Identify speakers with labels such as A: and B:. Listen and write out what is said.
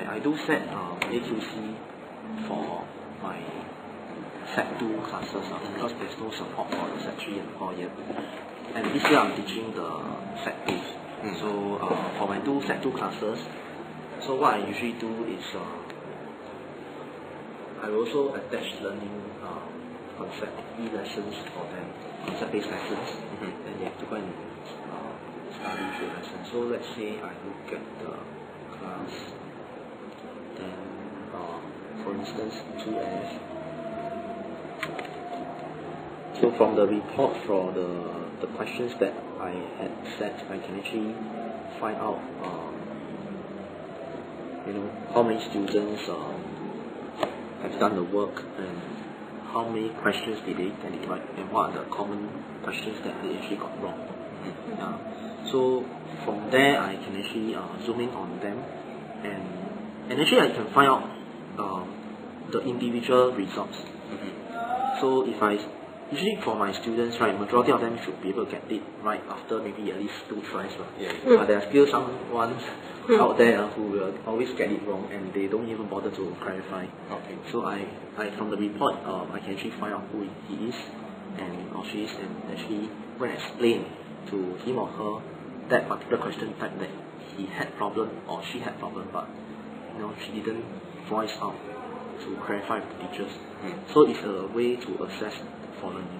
A: I do set AQC for my Set 2 classes because there's no support for the Set 3 and 4 yet. And this year I'm teaching the Set 2. So for my Set 2 classes, so what I usually do is I also attach learning concept e-lessons for them, concept-based lessons, and they have to go and study the lesson. So let's say I look at the class, then for instance 2F. So from the report for the questions that I had set, I can actually find out how many students have done the work and how many questions did they get it right, and what are the common questions that they actually got wrong. So from there I can actually zoom in on them, and actually I can find out the individual results. So if usually for my students, right, majority of them should be able to get it right after maybe at least 2 tries. But there are still someone out there who will always get it wrong and they don't even bother to clarify. So I from the report, I can actually find out who he is or she is, and actually go and explain to him or her that particular question type that he had problem or she had problem, but she didn't voice out to clarify with the teachers. So it's a way to assess for learning.